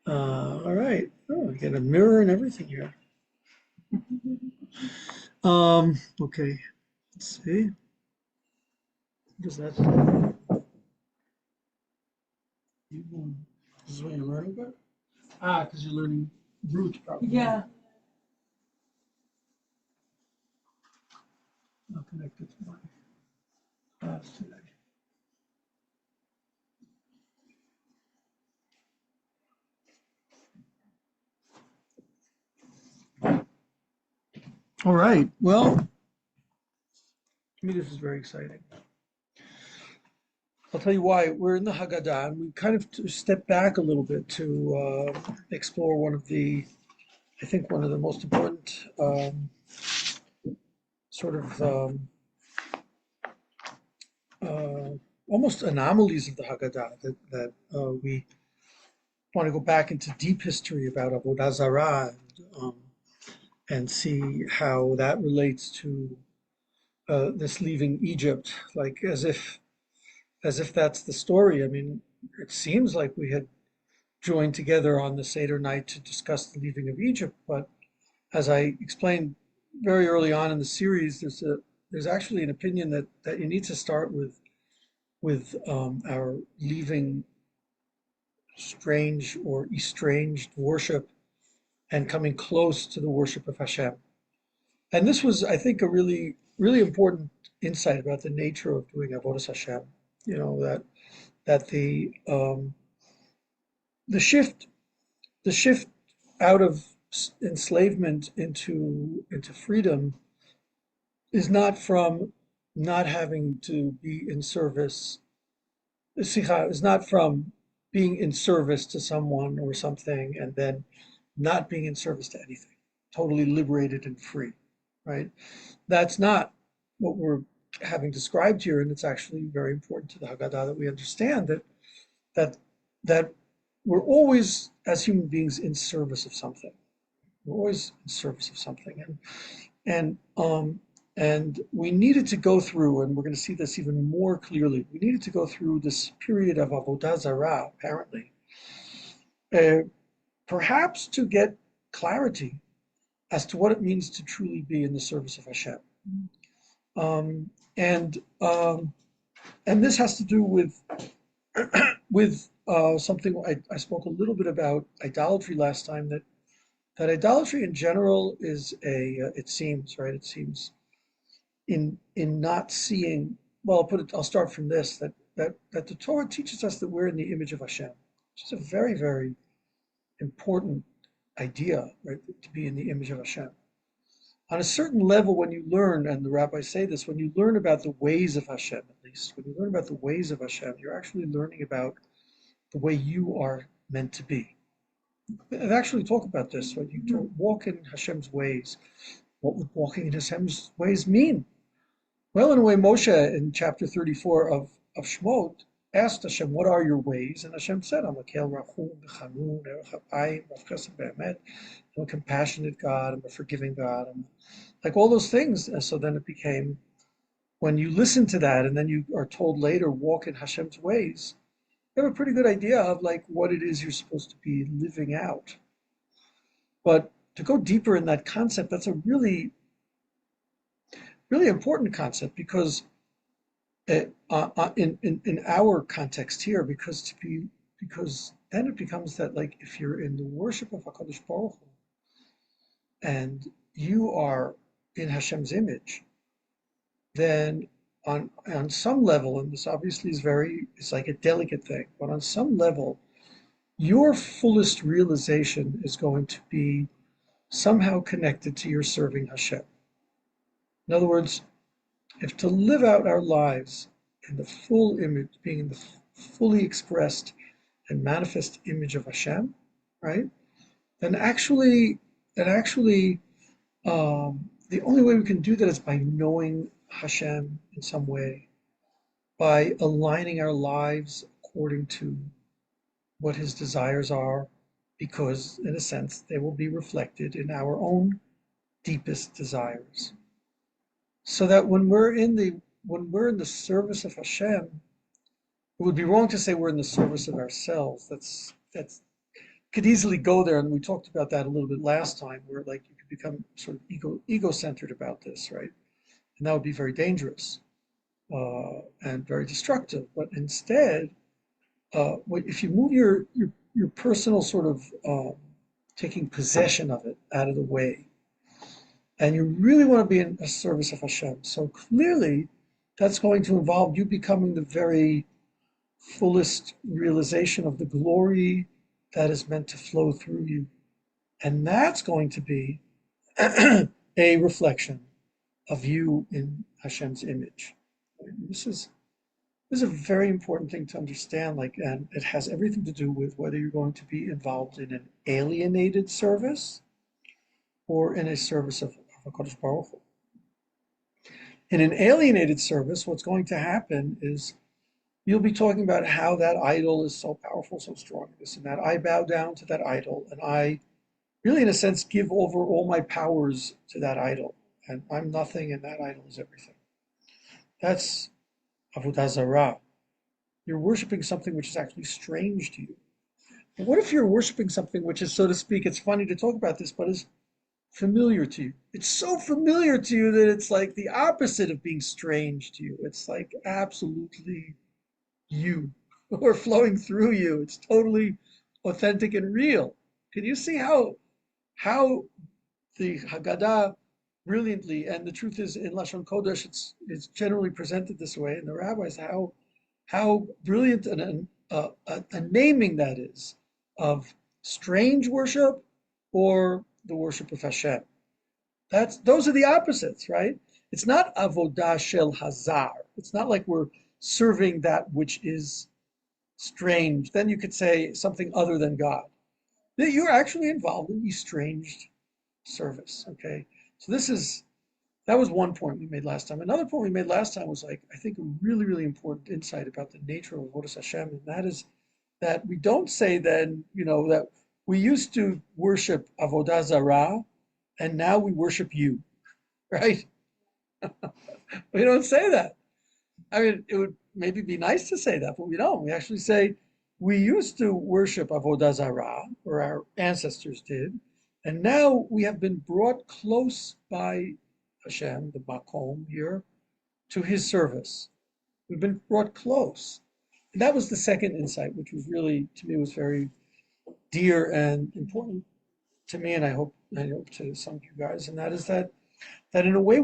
All right. Oh, I get a mirror and everything here. Okay. Let's see. What is that? This is what you're learning about? Ah, because you're learning root probably. Yeah. Not connected to my class today. All right. Well, to me, this is very exciting. I'll tell you why. We're in the Haggadah, and we kind of step back a little bit to explore one of the, I think, one of the most important sort of uh, almost anomalies of the Haggadah that we want to go back into deep history about Avodah Zarah and see how that relates to this leaving Egypt, like as if that's the story. I mean, it seems like we had joined together on the Seder night to discuss the leaving of Egypt, but as I explained very early on in the series, there's actually an opinion that you need to start with our leaving strange or estranged worship and coming close to the worship of Hashem. And this was, I think, a really, really important insight about the nature of doing Avodas Hashem. You know, that the shift the shift out of enslavement into freedom is not from not having to be in service. Sicha is not from being in service to someone or something and then not being in service to anything, totally liberated and free, right? That's not what we're having described here, and it's actually very important to the Haggadah that we understand that that we're always, as human beings, in service of something. We're always in service of something, and and we needed to go through, and we're going to see this even more clearly. We needed to go through this period of avodah zarah, apparently, uh, perhaps to get clarity as to what it means to truly be in the service of Hashem. Um, and um, and this has to do with something I spoke a little bit about idolatry last time. That idolatry in general is it seems, right? It seems in not seeing. Well, I'll start from this. That the Torah teaches us that we're in the image of Hashem, which is a very, very important idea, right? To be in the image of Hashem. On a certain level, when you learn, and the rabbis say this, when you learn about the ways of Hashem, at least, when you learn about the ways of Hashem, you're actually learning about the way you are meant to be. I've actually talked about this, when you walk in Hashem's ways. What would walking in Hashem's ways mean? Well, in a way, Moshe in chapter 34 of Shemot asked Hashem, what are your ways? And Hashem said, I'm a kel rachum, b'chanun, erech ha'payim, rav chesed be'emet. I'm a compassionate God, I'm a forgiving God, I'm like all those things. And so then it became, when you listen to that and then you are told later, walk in Hashem's ways, you have a pretty good idea of like what it is you're supposed to be living out. But to go deeper in that concept, that's a really, really important concept because in our context here, because then it becomes that like if you're in the worship of Hakadosh Baruch Hu and you are in Hashem's image, then on some level, and this obviously it's like a delicate thing, but on some level, your fullest realization is going to be somehow connected to your serving Hashem. In other words, if to live out our lives in the full image, being in the fully expressed and manifest image of Hashem, right? Then actually, the only way we can do that is by knowing Hashem in some way, by aligning our lives according to what His desires are, because in a sense they will be reflected in our own deepest desires. So that when we're in the when we're in the service of Hashem, it would be wrong to say we're in the service of ourselves. That's could easily go there, and we talked about that a little bit last time, where like you could become sort of ego-centered about this, right? And that would be very dangerous and very destructive. But instead, if you move your personal sort of taking possession of it out of the way, and you really want to be in a service of Hashem, so clearly that's going to involve you becoming the very fullest realization of the glory that is meant to flow through you. And that's going to be a reflection of you in Hashem's image. This is a very important thing to understand, like, and it has everything to do with whether you're going to be involved in an alienated service or in a service of HaKadosh Baruch Hu. In an alienated service, what's going to happen is you'll be talking about how that idol is so powerful, so strong, this and that. I bow down to that idol, and I really, in a sense, give over all my powers to that idol. And I'm nothing, and that idol is everything. That's Avodah Zarah. You're worshiping something which is actually strange to you. But what if you're worshiping something which is, so to speak, it's funny to talk about this, but is familiar to you? It's so familiar to you that it's like the opposite of being strange to you. It's like absolutely you or flowing through you. It's totally authentic and real. Can you see how the Haggadah brilliantly, and the truth is in Lashon Kodesh it's generally presented this way, and the rabbis, how brilliant a naming that is of strange worship or the worship of Hashem. Those are the opposites, right? It's not avodah shel hazar. It's not like we're serving that which is strange. Then you could say something other than God. That you're actually involved in estranged service. Okay, so that was one point we made last time. Another point we made last time was, like, I think, a really, really important insight about the nature of Avodas Hashem, and that is that we don't say then, that we used to worship Avodah Zarah, and now we worship you, right? We don't say that. I mean, it would maybe be nice to say that, but we don't. We actually say we used to worship Avodah Zarah, or our ancestors did, and now we have been brought close by Hashem, the Makom here, to his service. We've been brought close. And that was the second insight, which was really, to me, was very dear and important to me, and I hope to some of you guys, and that is that in a way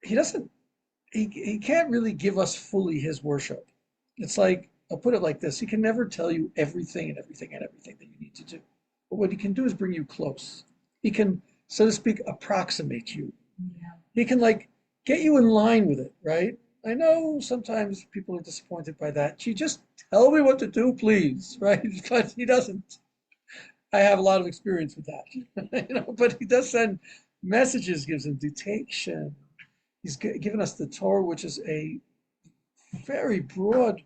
he doesn't he can't really give us fully his worship. It's like, I'll put it like this: he can never tell you everything and everything and everything that you need to do. But what he can do is bring you close. He can, so to speak, approximate you. Yeah. He can, like, get you in line with it, right? I know sometimes people are disappointed by that. Gee, just tell me what to do, please, right? But he doesn't. I have a lot of experience with that, but he does send messages, gives him dictation. He's given us the Torah, which is a very broad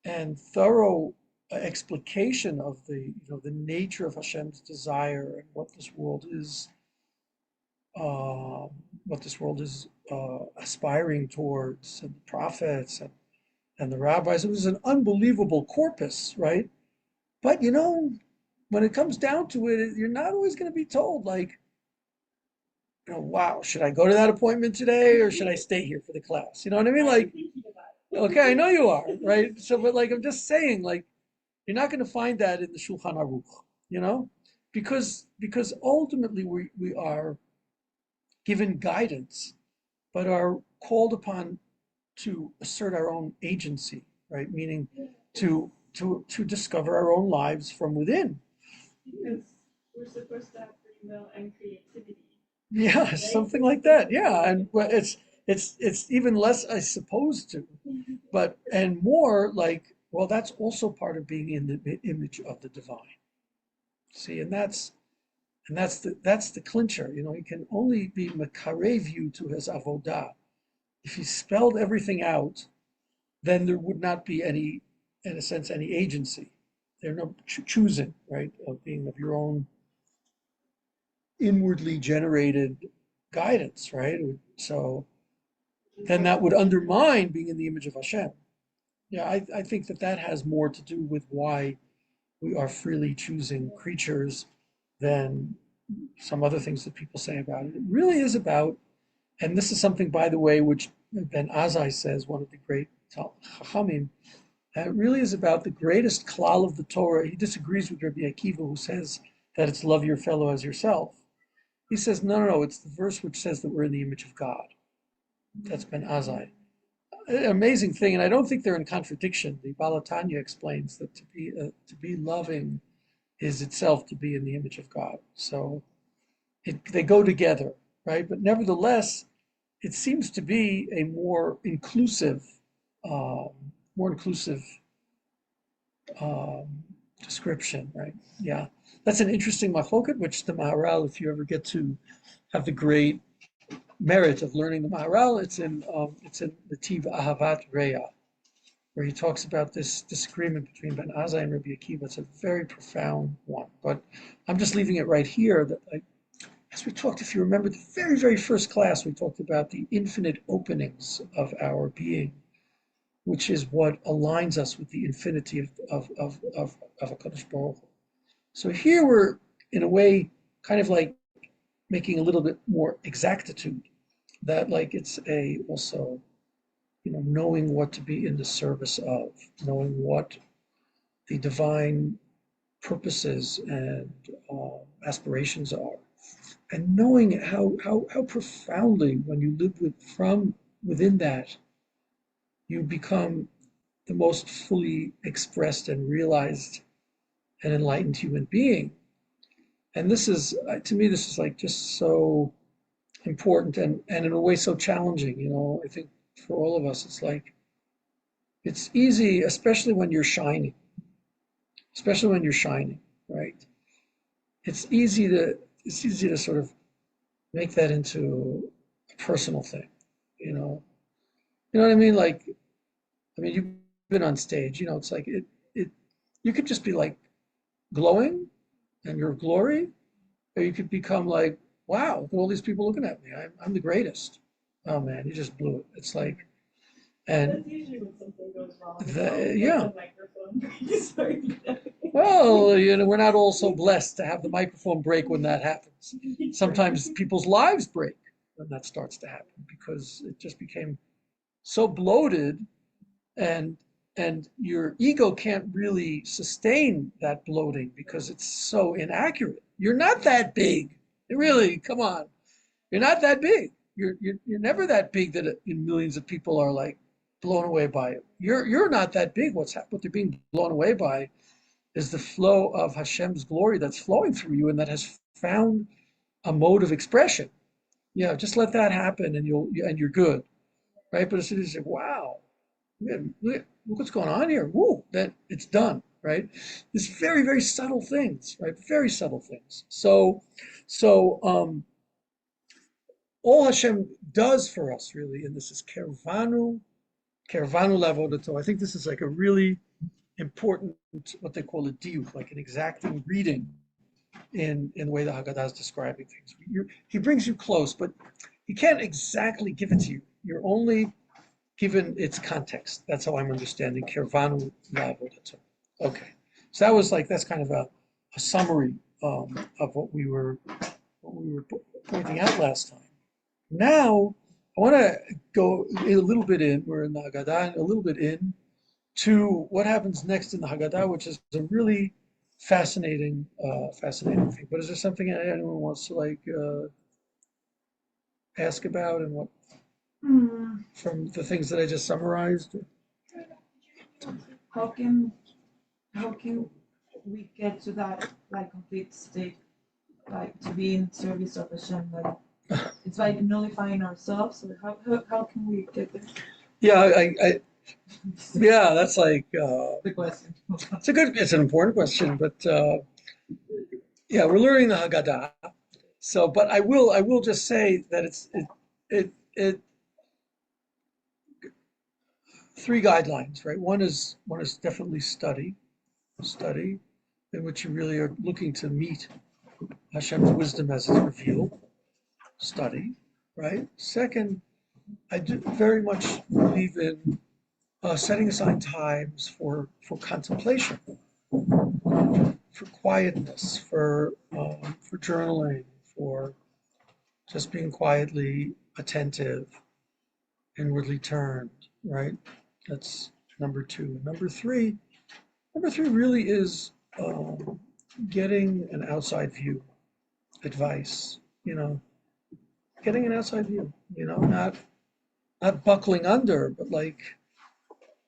and thorough explication of the nature of Hashem's desire and what this world is, aspiring towards, and the prophets and the rabbis. It was an unbelievable corpus, right? But when it comes down to it, you're not always going to be told, like, wow, should I go to that appointment today or should I stay here for the class? You know what I mean? Like, okay, I know you are, right? So, but like, I'm just saying, like, you're not going to find that in the Shulchan Aruch, because ultimately we are given guidance, but are called upon to assert our own agency, right? Meaning to discover our own lives from within. Because we're supposed to have free will and creativity. Yeah, right? Something like that. Yeah, and it's even less, I suppose, but and more like, well, that's also part of being in the image of the divine. See, and that's the clincher. He can only be makarev you to his avodah. If he spelled everything out, then there would not be any, in a sense, any agency. There's no choosing, right, of being of your own inwardly generated guidance, right? So then that would undermine being in the image of Hashem. Yeah, I think that that has more to do with why we are freely choosing creatures than some other things that people say about it. It really is about, and this is something, by the way, which Ben Azai says, one of the great Chachamim, it really is about the greatest klal of the Torah. He disagrees with Rabbi Akiva, who says that it's love your fellow as yourself. He says, no, no, no, it's the verse which says that we're in the image of God. That's Ben Azai. An amazing thing, and I don't think they're in contradiction. The Balatanya explains that to be loving is itself to be in the image of God. So they go together, right? But nevertheless, it seems to be a um, more inclusive um, description, right? Yeah, that's an interesting machloket, which the Maharal, if you ever get to have the great merit of learning the Maharal, it's in the Tiv Ahavat Reya, where he talks about this disagreement between Ben Azai and Rabbi Akiva. It's a very profound one, but I'm just leaving it right here. As we talked, if you remember the very, very first class, we talked about the infinite openings of our being, which is what aligns us with the infinity of a Kadosh Baruch Hu. So here we're, in a way, kind of like making a little bit more exactitude, that like it's a also, knowing what to be in the service of, knowing what the divine purposes and aspirations are, and knowing how profoundly, when you live from within that, you become the most fully expressed and realized and enlightened human being. And this is, to me, this is like just so important and in a way so challenging. I think for all of us, it's like, it's easy, especially when you're shining, right? It's easy to sort of make that into a personal thing, you know. You know what I mean? Like, I mean, you've been on stage, it's like it you could just be like glowing and your glory, or you could become like, wow, look at all these people looking at me. I'm the greatest. Oh man, you just blew it. It's like, and That's usually when something goes wrong, like yeah. the microphone. Sorry. Well, we're not all so blessed to have the microphone break when that happens. Sometimes people's lives break when that starts to happen because it just became so bloated, and your ego can't really sustain that bloating because it's so inaccurate. You're not that big. Really, come on. You're not that big. You're never that big that millions of people are like blown away by it. You're not that big. What they're being blown away by is the flow of Hashem's glory that's flowing through you and that has found a mode of expression. Yeah, just let that happen and you're good, right? But as soon as you say, "Wow, look what's going on here," woo, then it's done, right? There's very, very subtle things, right? Very subtle things. So all Hashem does for us really, and this is Kervanu Lavodato. I think this is like a really important, what they call a diuk, like an exacting reading in the way the Haggadah is describing things. He brings you close, but he can't exactly give it to you. You're only given its context. That's how I'm understanding Kervanu Lavodato. Okay, so that's kind of a summary of what we were pointing out last time. Now I want to go a little bit in. We're in the Haggadah, a little bit in to what happens next in the Haggadah, which is a really fascinating thing. But is there something anyone wants to ask about, and what from the things that I just summarized? How can how can we get to that like complete state, like to be in service of Hashem? Like it's like nullifying ourselves. Or how can we get there? Yeah, yeah, that's like The question. it's an important question, but yeah, we're learning the Haggadah. So, but I will just say that it three guidelines, right? One is definitely study, in which you really are looking to meet Hashem's wisdom as it's revealed. Study, right? Second I do very much believe in setting aside times for contemplation, for quietness, for journaling, for just being quietly attentive, inwardly turned, right? That's number two. Number three really is getting an outside view, advice, you know, getting an outside view, not buckling under,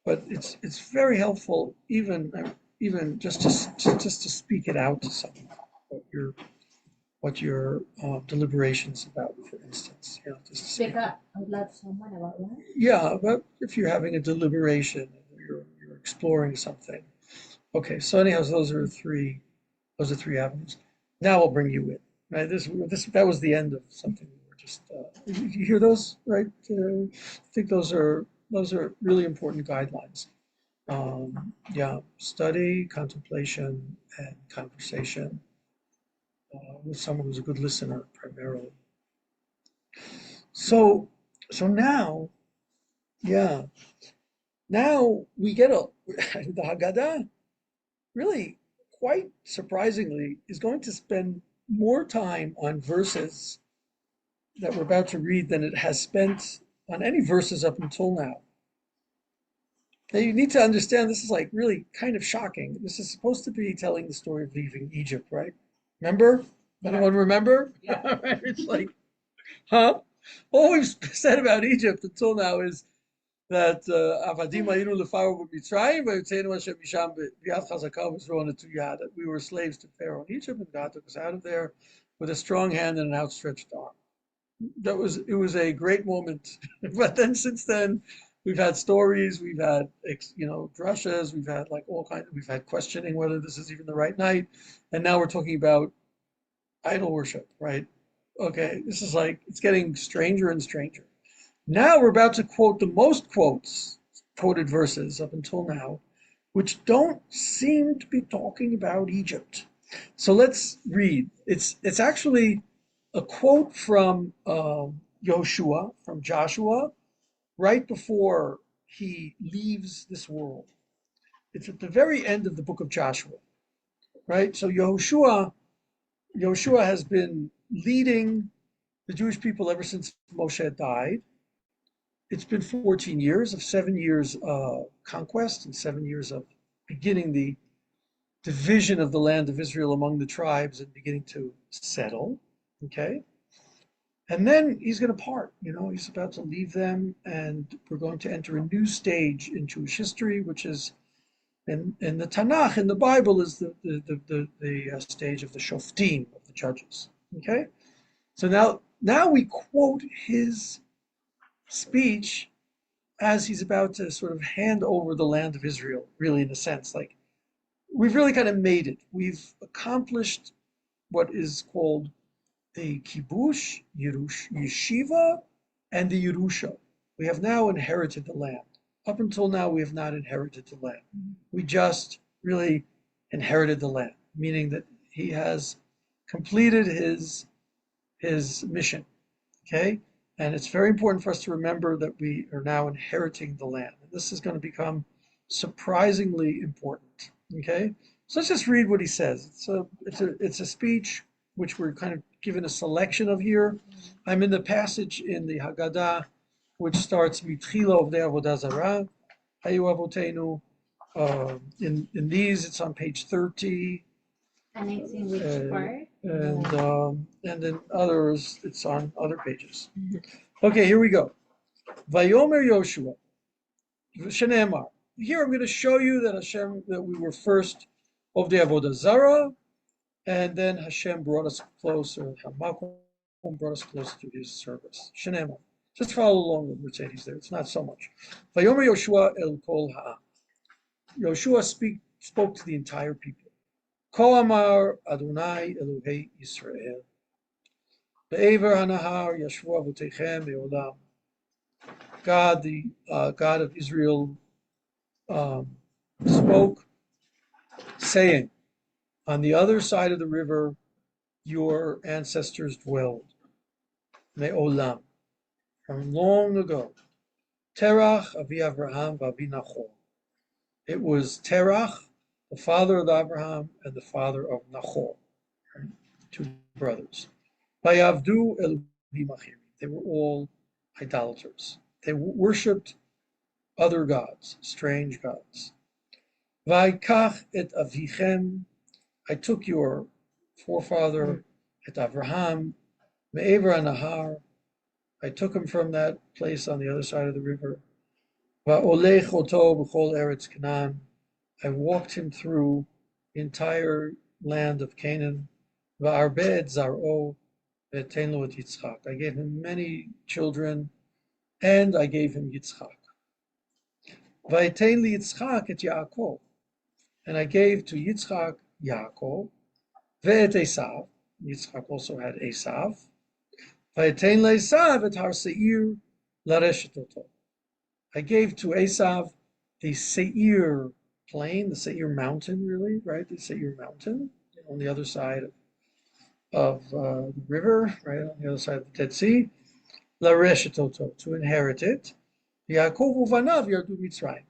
but it's very helpful even just to speak it out to someone, what your what your deliberations about, for instance, just to Speak speak. out loud to someone about what? Yeah, but if you're having a deliberation, you're exploring something. Okay, so anyhow, those are three avenues. Now I'll bring you in. Right, this that was the end of something we were just. You hear those, right? I think those are really important guidelines. Yeah, study, contemplation, and conversation with someone who's a good listener primarily. So, so now, yeah, now we get the Haggadah really, quite surprisingly, is going to spend more time on verses that we're about to read than it has spent on any verses up until now. Now you need to understand this is like really kind of shocking. This is supposed to be telling the story of leaving Egypt, right? Remember? Anyone remember? Yeah. It's like, huh? All we've said about Egypt until now is that Avadim Ayinu Lepharaoh b'Mitzrayim v'Yotzeinu Hashem Misham b'Yad Chazakah v'Zroah Netuyah, that we were slaves to Pharaoh in Egypt, and God took us out of there with a strong hand and an outstretched arm. It was a great moment. But then since then, we've had stories, we've had drushes, we've had like all kinds. We've had questioning whether this is even the right night, and now we're talking about idol worship, right? Okay, this is like it's getting stranger and stranger. Now we're about to quote the most quoted verses up until now, which don't seem to be talking about Egypt. So let's read. It's actually a quote from Joshua, from Joshua, right before he leaves this world. It's at the very end of the book of Joshua, right? So Joshua has been leading the Jewish people ever since Moshe died. It's been 14 years of 7 years conquest and 7 years of beginning the division of the land of Israel among the tribes and beginning to settle. Okay. And then he's going to part, he's about to leave them, and we're going to enter a new stage in Jewish history, which is in the Tanakh, in the Bible, is the stage of the Shoftim, of the judges. Okay. So now we quote his speech as he's about to sort of hand over the land of Israel, really, in a sense. Like, we've really kind of made it. We've accomplished what is called the kibush, yeshiva, and the Yerusha. We have now inherited the land. Up until now, we have not inherited the land. We just really inherited the land, meaning that he has completed his mission. Okay? And it's very important for us to remember that we are now inheriting the land. And this is going to become surprisingly important. Okay? So let's just read what he says. It's a speech which we're kind of given a selection of here. I'm in the passage in the Haggadah, which starts Mitchila of the Avodah Zarah, Hayu Avotenu. In these, it's on page 30. And it's in which part? And in others, it's on other pages. Okay, here we go. Vayomer Yoshua, Shenemar. Here I'm going to show you that we were first of the Avodah Zarah, and then Hashem brought us closer. Hamakom brought us closer to His service. Shenemar. Just follow along with Mercedes there. It's not so much. Vayomer Yoshua el kol ha'am. Yoshua spoke to the entire people. Ko amar Adonai Elohei Yisrael. Be'ever hanahar yashvu avotechem be'olam. God, the God of Israel, spoke, saying, on the other side of the river, your ancestors dwelled. Me'olam. from long ago. Terach, Avi Avraham, Avi Nachor. It was Terach, the father of Abraham, and the father of Nachor, two brothers. Vayavdu Elohim Achirim. They were all idolaters. They worshipped other gods, strange gods. Vaikach et avichem. I took your forefather, et Avraham, me'ever nahar. I took him from that place on the other side of the river. Va'olech oto b'chol eretz Canaan. I walked him through the entire land of Canaan. Va'arbe et zar'o ve'eten lo et Yitzchak. I gave him many children, and I gave him Yitzchak. Va'eten li Yitzchak et Yaakov. And I gave to Yitzchak Yaakov, ve'et Esav. Yitzchak also had Esav. Va'eten le'Esav et har seir lareshet oto. I gave to Esav the Seir plain, the Seir mountain, really, right? The Seir mountain on the other side of the river, right on the other side of the Dead Sea. Lareshet oto, to inherit it. Yaakov uvanav yardu Mitzrayim.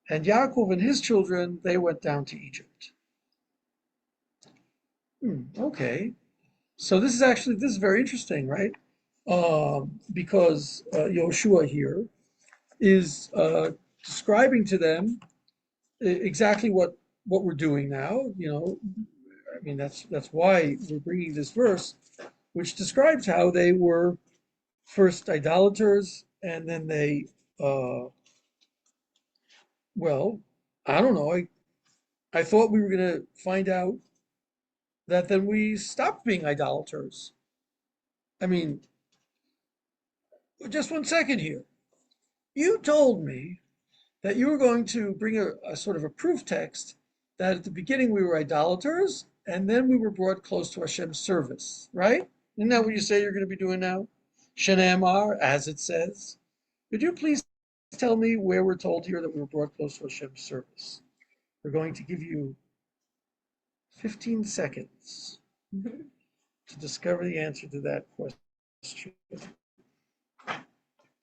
And Yaakov and his children, they went down to Egypt. Okay. So this is very interesting, right? Because Yoshua here is describing to them exactly what we're doing now. I mean, that's why we're bringing this verse, which describes how they were first idolaters, and then they, well, I don't know. I thought we were going to find out that then we stopped being idolaters. I mean, just one second here. You told me that you were going to bring a sort of a proof text that at the beginning we were idolaters and then we were brought close to Hashem's service, right? Isn't that what you say you're going to be doing now? Shenamar, as it says. Could you please tell me where we're told here that we were brought close to Hashem's service? We're going to give you 15 seconds to discover the answer to that question.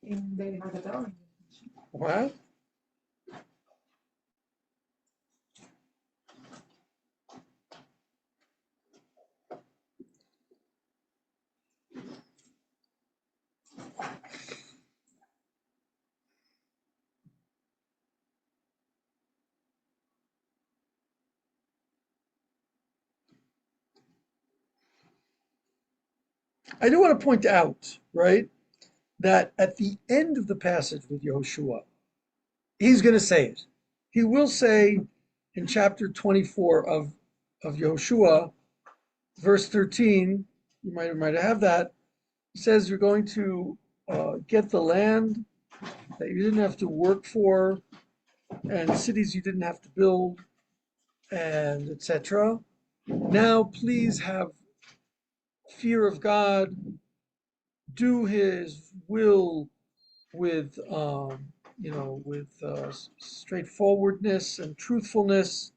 In the Haggadah. What? I do want to point out, right, that at the end of the passage with Yehoshua, he's going to say it. He will say in chapter 24 of Yehoshua, verse 13, you might have that. He says you're going to get the land that you didn't have to work for, and cities you didn't have to build, and etc. Now, please have fear of God, do His will with straightforwardness and truthfulness,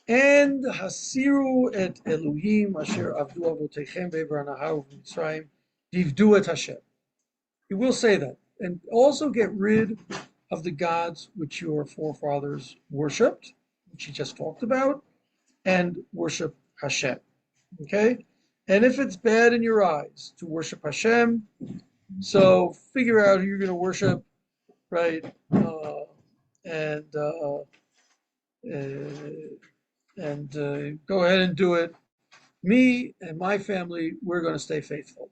and hasiru et Elohim asher avdu avotechem be'ever nahar u'Mitzrayim vivdu et Hashem. He will say that, and also get rid of the gods which your forefathers worshipped, which he just talked about, and worship Hashem. Okay, and if it's bad in your eyes to worship Hashem, so figure out who you're going to worship, right? And go ahead and do it. Me and my family, we're going to stay faithful.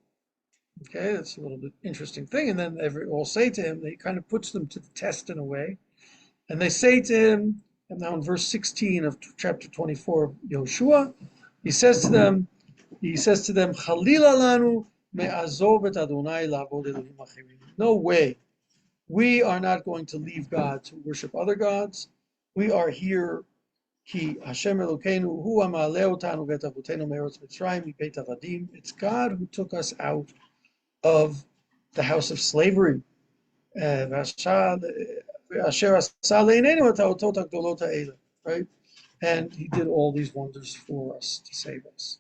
Okay, that's a little bit interesting thing. And then they all say to him, they kind of puts them to the test in a way. And they say to him, and now in verse 16 of chapter 24 of Yehoshua, he says to them, Chalila lanu me'azov et Adonai la'avod Elohim achirim. No way. We are not going to leave God to worship other gods. We are here. Ki Hashem Elokeinu hu ha'ma'aleh otanu ve'et avotenu me'eretz Mitzrayim mipeit avadim. It's God who took us out of the house of slavery. Right? And He did all these wonders for us to save us.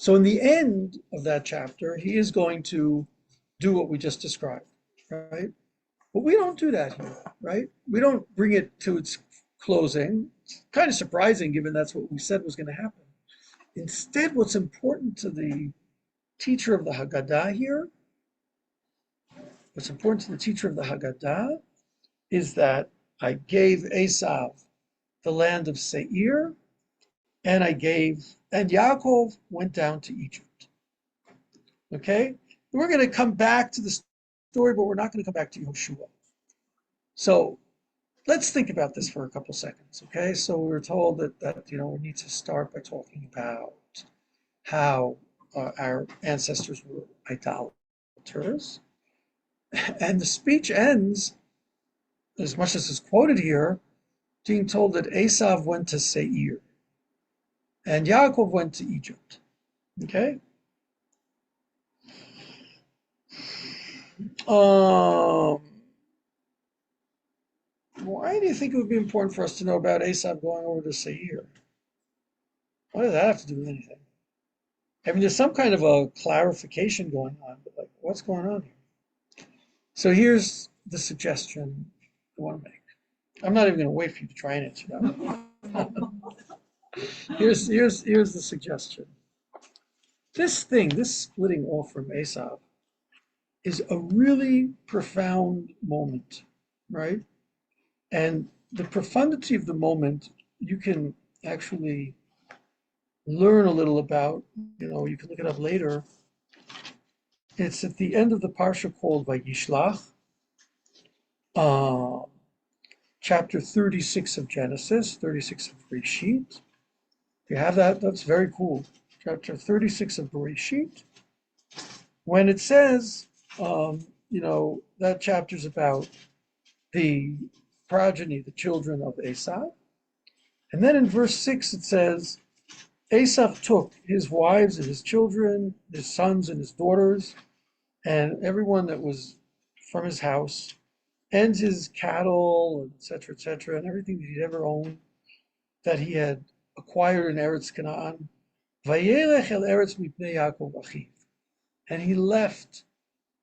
So in the end of that chapter, he is going to do what we just described, right? But we don't do that here, right? We don't bring it to its closing. It's kind of surprising given that's what we said was going to happen. Instead, what's important to the teacher of the Haggadah here, what's important to the teacher of the Haggadah is that I gave Esav the land of Seir, and and Yaakov went down to Egypt. Okay? We're going to come back to the story, but we're not going to come back to Yoshua. So let's think about this for a couple seconds. Okay? So we were told that we need to start by talking about how our ancestors were idolaters. And the speech ends, as much as is quoted here, being told that Esav went to Seir and Yaakov went to Egypt. Okay? Why do you think it would be important for us to know about Esav going over to Seir? What does that have to do with anything? I mean, there's some kind of a clarification going on, but like, what's going on here? So here's the suggestion I want to make. I'm not even going to wait for you to try and answer that. Here's the suggestion. This splitting off from Esav, is a really profound moment, right? And the profundity of the moment, you can actually learn a little about, you can look it up later. It's at the end of the parsha called Vayishlach, chapter 36 of Genesis, 36 of Bereshit. You have that, that's very cool. Chapter 36 of Bereshit. When it says, that chapter's about the progeny, the children of Esav. And then in verse 6 it says, Esav took his wives and his children, his sons and his daughters, and everyone that was from his house, and his cattle, etc., and everything that he'd ever owned, that he had acquired in Eretz Canaan. Vayelech el Eretz mipnei Yaakov achiv. And he left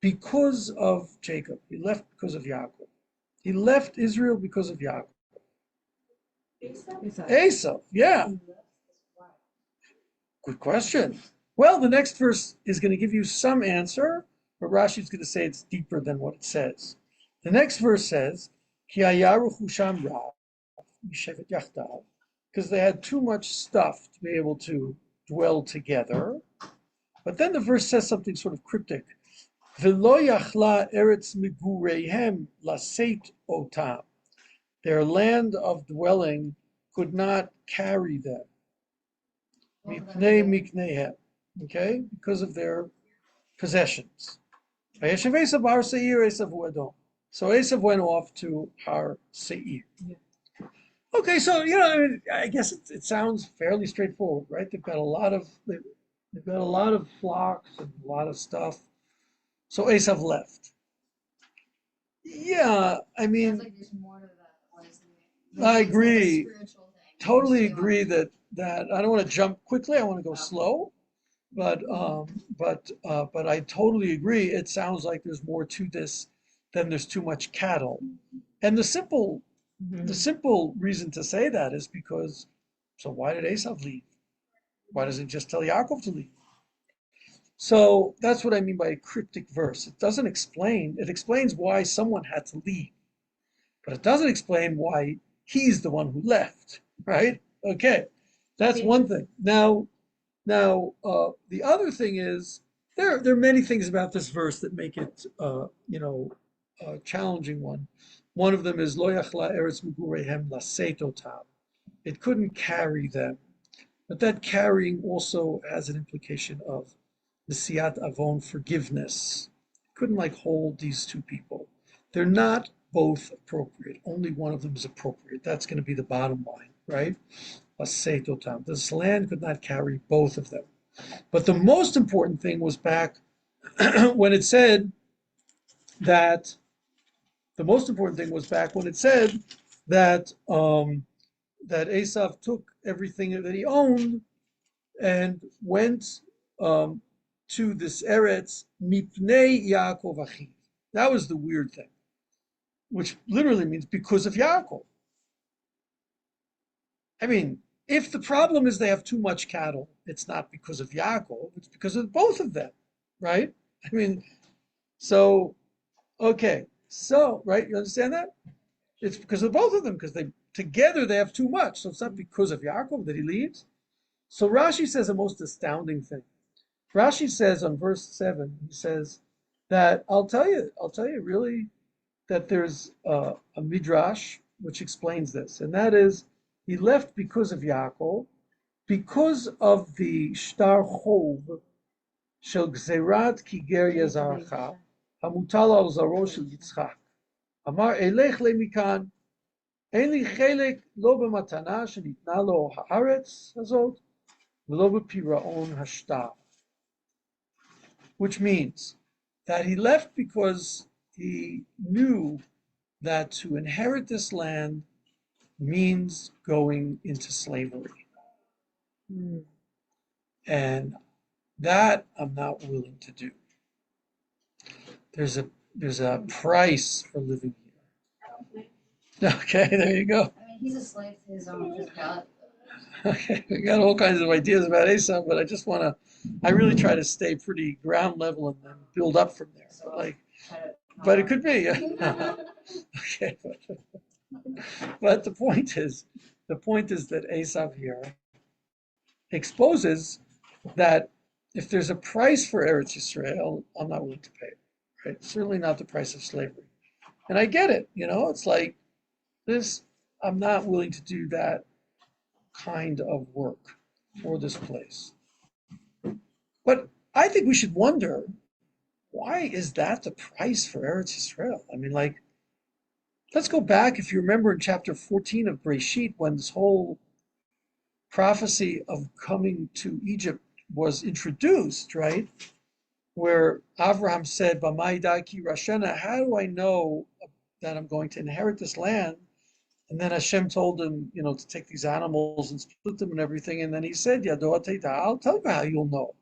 because of Jacob. He left because of Yaakov. He left Israel because of Yaakov. Esau, yeah. Good question. Well, the next verse is going to give you some answer, but Rashi's going to say it's deeper than what it says. The next verse says, Ki hayaruchu sham rav mishevet yachdav, because they had too much stuff to be able to dwell together. But then the verse says something sort of cryptic. V'lo yachla eretz migureihem laseit otam. Their land of dwelling could not carry them. Mipnei mikneihem. Okay? Because of their possessions. Vayeshev Esav har seir, Esav hu Edom. So Esav went off to Har Seir. Okay, so I guess it sounds fairly straightforward, right? They've got a lot of flocks and a lot of stuff. So Esav left. Yeah, I mean, Sounds like there's more to that, honestly. I It's like a agree. spiritual thing. Totally Yeah. agree that I don't want to jump quickly. I want to go slow, but I totally agree. It sounds like there's more to this than there's too much cattle. And the simple reason to say that is because, so why did Esav leave? Why doesn't he just tell Yaakov to leave? So that's what I mean by a cryptic verse. It doesn't explain, it explains why someone had to leave, but it doesn't explain why he's the one who left, right? Okay, that's one thing. Now, the other thing is, there are many things about this verse that make it, a challenging one. One of them is, Lo yachla eretz migureihem laseit otam. It couldn't carry them. But that carrying also has an implication of Nesiat Avon, forgiveness. Couldn't hold these two people. They're not both appropriate. Only one of them is appropriate. That's going to be the bottom line, right? Laseit otam. This land could not carry both of them. But the most important thing was back when it said that that Esav took everything that he owned and went to this Eretz mipnei Yaakov achiv. That was the weird thing, which literally means because of Yaakov. I mean, if the problem is they have too much cattle, it's not because of Yaakov, it's because of both of them, right? I mean, so, okay, so, right, you understand that? It's because of both of them, because they together they have too much. So it's not because of Yaakov that he leaves. So Rashi says a most astounding thing. Rashi says on verse 7, he says that I'll tell you really that there's a midrash which explains this, and that is he left because of Yaakov, because of the shtar chov shel gzerat kiger yazarcha hamutal al zaro shel Yitzchak. Amar elech le mikan אין לי חלק לא במתנה שניתנה לו הארץ הזאת ולא בפירעון השטר. Which means that he left because he knew that to inherit this land means going into slavery. And that I'm not willing to do. There's a price for living here. Okay, there you go. I mean, he's a slave to his own physicality. Okay, we got all kinds of ideas about Aesop, but I really try to stay pretty ground level and then build up from there. But it could be. Okay, but the point is that Aesop here exposes that if there's a price for Eretz Yisrael, I'm not willing to pay it. Right? Certainly not the price of slavery. And I get it, it's like this, I'm not willing to do that kind of work for this place. But I think we should wonder, why is that the price for Eretz Yisrael? I mean, let's go back, if you remember in chapter 14 of Breshit, when this whole prophecy of coming to Egypt was introduced, right? Where Abraham said, "B'mai daki Rashena," how do I know that I'm going to inherit this land? And then Hashem told him, to take these animals and split them and everything. And then he said, "Yado teita," I'll tell you how you'll know.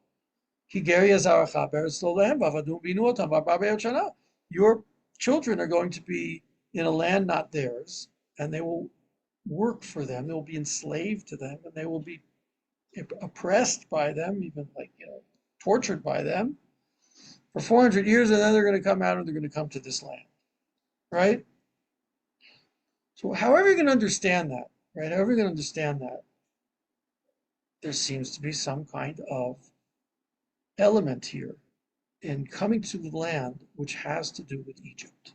Your children are going to be in a land not theirs, and they will work for them. They will be enslaved to them, and they will be oppressed by them, even tortured by them for 400 years, and then they're going to come out and they're going to come to this land, right? So however you're going to understand that, right? However you're going to understand that, there seems to be some kind of element here in coming to the land which has to do with Egypt.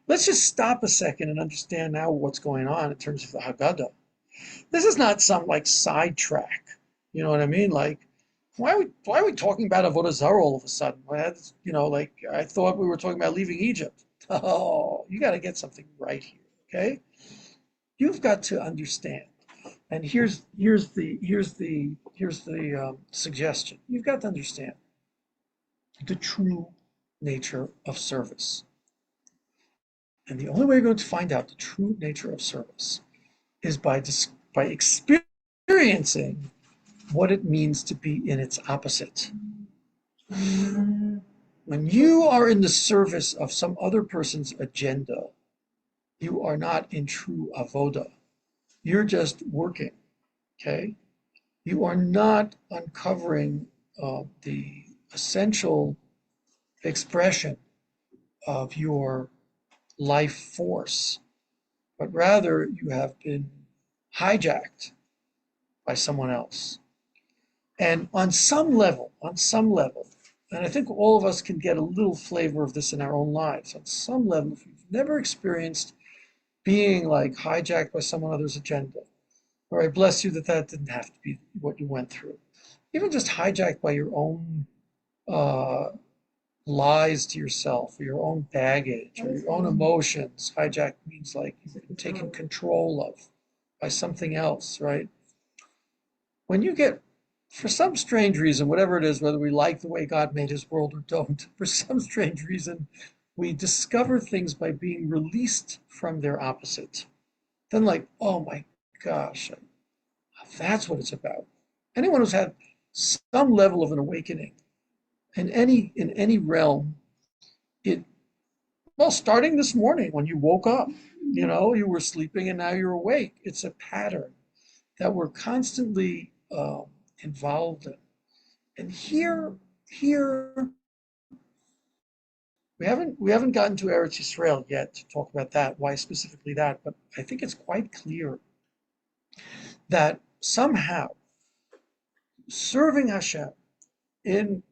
Let's just stop a second and understand now what's going on in terms of the Haggadah. This is not some sidetrack. You know what I mean? Why are we talking about Avodah Zarah all of a sudden? I thought we were talking about leaving Egypt. Oh, you got to get something right here, okay? You've got to understand. And here's the suggestion. You've got to understand the true nature of service. And the only way you're going to find out the true nature of service is by experiencing what it means to be in its opposite. When you are in the service of some other person's agenda, you are not in true avoda. You're just working, okay? You are not uncovering the essential expression of your life force, but rather you have been hijacked by someone else. And on some level, and I think all of us can get a little flavor of this in our own lives, on some level, if you've never experienced being hijacked by someone else's agenda, or I bless you that didn't have to be what you went through. Even just hijacked by your own lies to yourself, or your own baggage, or your own emotions. Hijacked means you've been taken control of by something else, right? When you get, for some strange reason, whatever it is, whether we like the way God made his world or don't, for some strange reason, we discover things by being released from their opposite. Then oh my gosh, that's what it's about. Anyone who's had some level of an awakening in any realm. It Well, starting this morning when you woke up, you were sleeping and now you're awake. It's a pattern that we're constantly involved in. And here we haven't gotten to Eretz Yisrael yet to talk about that. Why specifically that? But I think it's quite clear that somehow serving Hashem in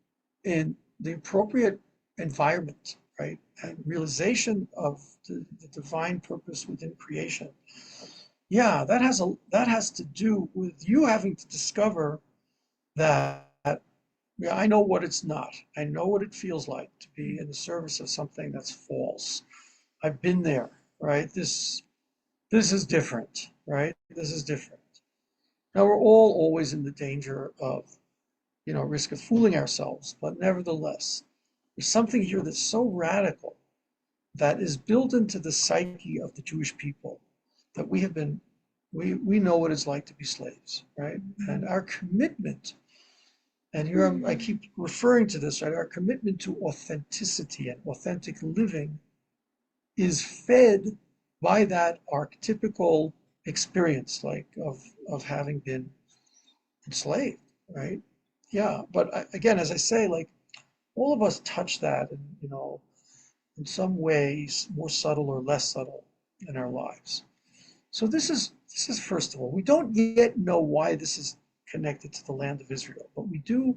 the appropriate environment, right, and realization of the divine purpose within creation. Yeah, that has to do with you having to discover that, yeah, I know what it's not. I know what it feels like to be in the service of something that's false. I've been there, right? This is different, right? This is different. Now we're all always in the danger of, risk of fooling ourselves, but nevertheless, there's something here that's so radical that is built into the psyche of the Jewish people that we know what it's like to be slaves, right? And our commitment, and here I keep referring to this, right? Our commitment to authenticity and authentic living is fed by that archetypical experience, like of having been enslaved, right? Yeah, but again, as I say, like all of us touch that, and in some ways, more subtle or less subtle in our lives. So this is first of all, we don't yet know why this is connected to the land of Israel, but we do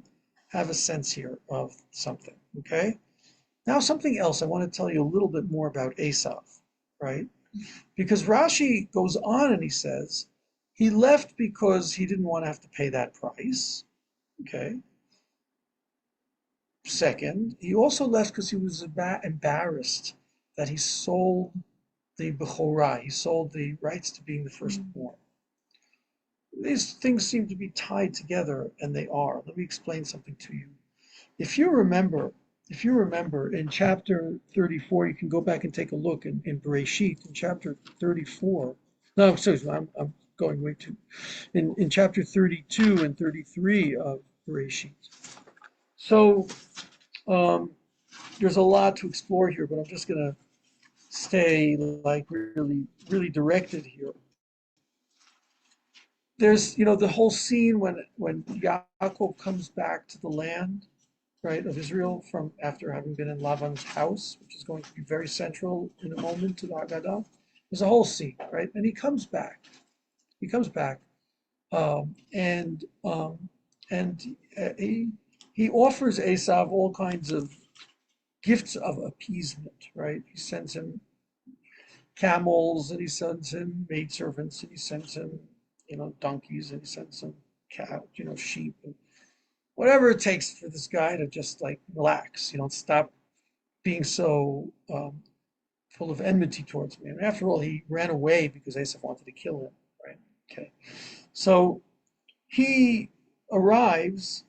have a sense here of something. Okay. Now something else I want to tell you a little bit more about Esav, right? Because Rashi goes on and he says he left because he didn't want to have to pay that price. Okay. Second, he also left because he was embarrassed that he sold the Bechorah, he sold the rights to being the firstborn. These things seem to be tied together, and they are. Let me explain something to you. If you remember, in chapter 34, you can go back and take a look in Bereshit, in chapter 34. No, excuse me, I'm going way too. In chapter 32 and 33 of Bereshit. So there's a lot to explore here, but I'm just going to stay like really, really directed here. There's, the whole scene when Yaakov comes back to the land, right, of Israel from after having been in Lavan's house, which is going to be very central in a moment to the Haggadah. There's a whole scene, right? And he comes back. He comes back, and he offers Esav all kinds of gifts of appeasement, right? He sends him camels, and he sends him maidservants, and he sends him, donkeys, and he sends him sheep, and whatever it takes for this guy to just like relax, stop being so full of enmity towards me. And after all, he ran away because Esav wanted to kill him, right? Okay. So he arrives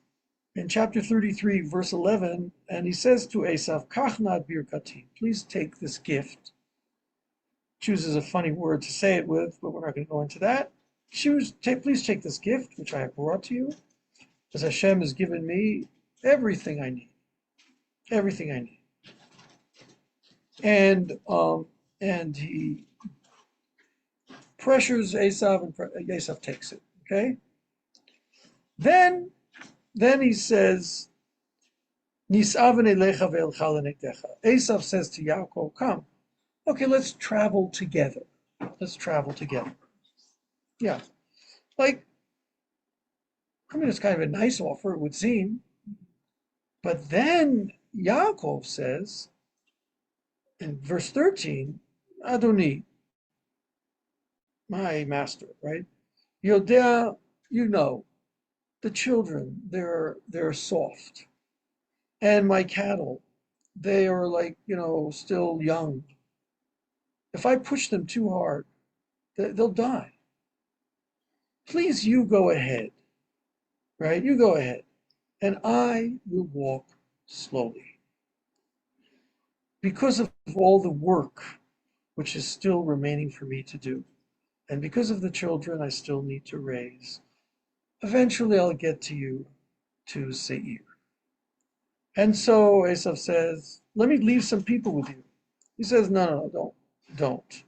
in chapter 33, verse 11, and he says to Esav, Kach nat birkati, please take this gift. Chooses a funny word to say it with, but we're not going to go into that. Please take this gift which I have brought to you, as Hashem has given me everything I need, everything I need. And he pressures Esav, and Esav takes it. Okay. Then he says, Esav says to Yaakov, come, okay, let's travel together. Let's travel together. Yeah. Like, I mean, it's kind of a nice offer, it would seem. But then Yaakov says in verse 13, Adoni, my master, right? Yodea, the children, they're soft. And my cattle, they are like, still young. If I push them too hard, they'll die. Please, you go ahead, right? You go ahead, and I will walk slowly. Because of all the work which is still remaining for me to do, and because of the children I still need to raise, eventually I'll get to you, to Seir. And so Esav says, let me leave some people with you. He says, no, don't.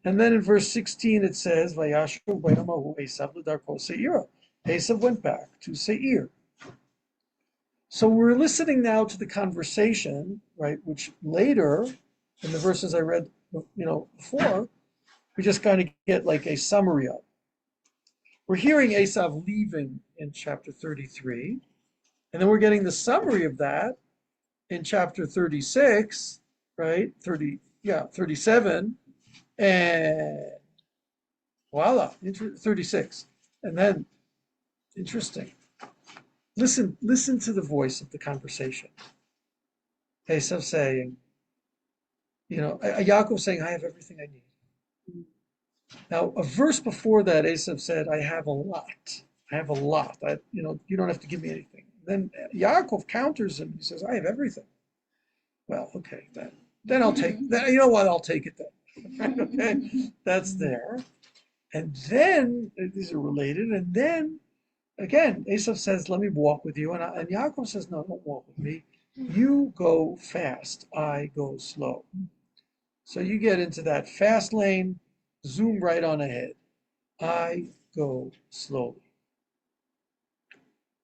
And then in verse 16 it says, Vayashu Vayamahu Esav l'darko Seira. Esav went back to Seir. So we're listening now to the conversation, right, which later in the verses I read, before, we just kind of get like a summary of. We're hearing Esav leaving in chapter 33, and then we're getting the summary of that in chapter 36, right? 37, and voila, 36. And then, interesting. Listen to the voice of the conversation. Esav saying, Yaakov saying, I have everything I need. Now, a verse before that, Esav said, I have a lot. I have a lot. You don't have to give me anything. Then Yaakov counters him. He says, I have everything. Well, okay, then I'll take that. You know what? I'll take it then. Okay, that's there. And then these are related. And then again, Esav says, let me walk with you. And Yaakov says, no, don't walk with me. You go fast. I go slow. So you get into that fast lane, zoom right on ahead. I go slowly.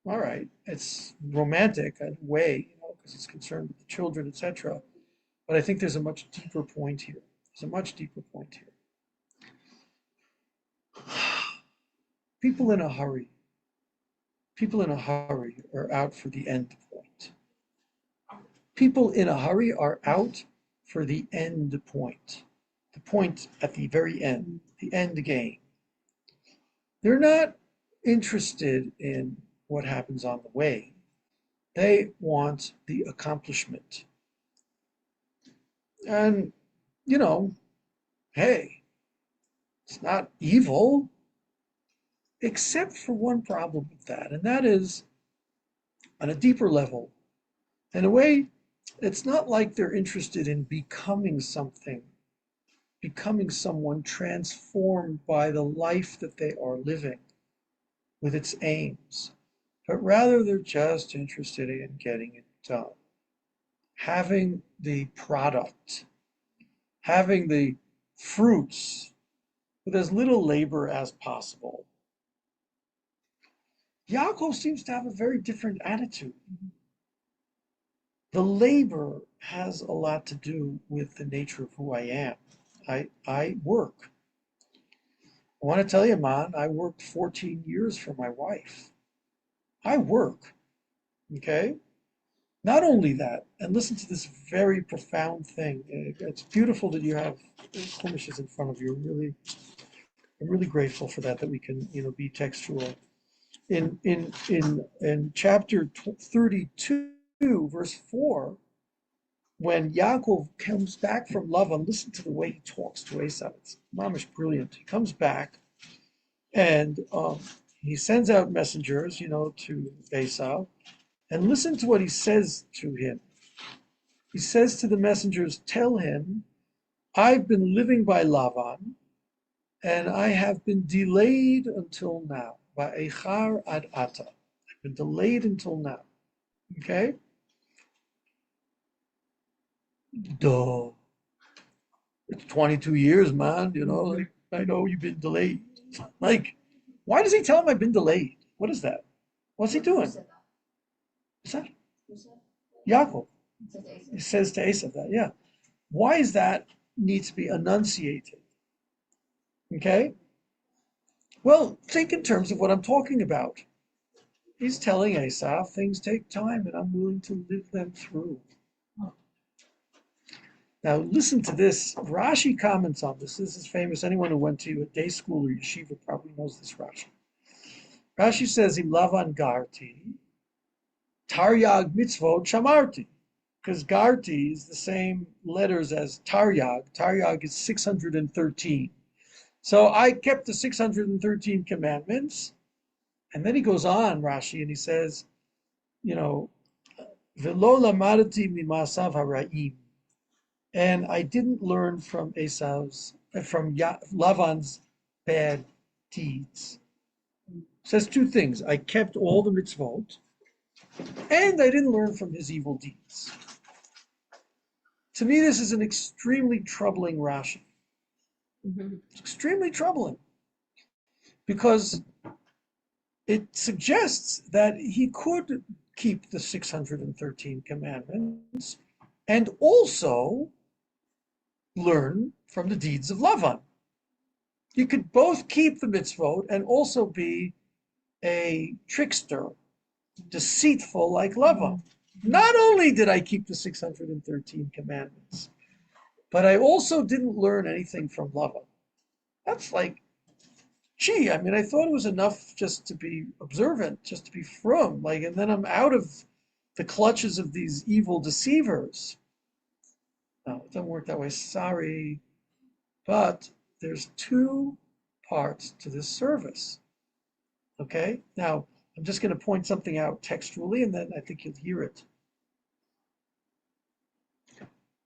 All right, it's romantic in a way, because it's concerned with the children, etc. But I think there's a much deeper point here. There's a much deeper point here. People in a hurry. People in a hurry are out for the end point. People in a hurry are out for the end point. The point at the very end, the end game. They're not interested in what happens on the way. They want the accomplishment. And, hey, it's not evil, except for one problem with that, and that is on a deeper level. In a way, it's not like they're interested in becoming something, becoming someone transformed by the life that they are living with its aims, but rather they're just interested in getting it done, having the product, having the fruits with as little labor as possible. Yaakov seems to have a very different attitude. The labor has a lot to do with the nature of who I am. I work. I want to tell you, man, I worked 14 years for my wife. I work, okay? Not only that, and listen to this very profound thing. It's beautiful that you have Chumash in front of you. I'm really grateful for that we can, be textual. In chapter 32, verse 4, when Yaakov comes back from Lavan, listen to the way he talks to Esav. It's mamish brilliant. He comes back and he sends out messengers, to Esav, and listen to what he says to him. He says to the messengers, tell him, I've been living by Lavan, and I have been delayed until now. Ba'echar ad ata. I've been delayed until now. Okay? Duh. It's 22 years, man. Like, I know you've been delayed. Like, why does he tell him I've been delayed? What is that? What's he doing? Who said that? What's that? Who said? Yaakov. It says Asa. He says to Esav that, yeah. Why is that needs to be enunciated? Okay? Well, think in terms of what I'm talking about. He's telling Esav things take time and I'm willing to live them through. Now listen to this. Rashi comments on this. This is famous. Anyone who went to a day school or yeshiva probably knows this Rashi. Rashi says, Im Lavan Garti, Taryag mitzvot shamarti. Because Garti is the same letters as Taryag. Taryag is 613. So I kept the 613 commandments. And then he goes on, Rashi, and he says, Velo lamadati mimasav hara'im. And I didn't learn from Lavan's bad deeds. Says two things. I kept all the mitzvot, and I didn't learn from his evil deeds. To me, this is an extremely troubling Rashi. It's extremely troubling because it suggests that he could keep the 613 commandments and also learn from the deeds of Lavan. You could both keep the mitzvot and also be a trickster, deceitful like Lavan. Not only did I keep the 613 commandments, but I also didn't learn anything from Lavan. That's like, gee, I mean, I thought it was enough just to be observant, just to be frum, like, and then I'm out of the clutches of these evil deceivers. No, it doesn't work that way. Sorry. But there's two parts to this service. Okay? Now, I'm just going to point something out textually, and then I think you'll hear it.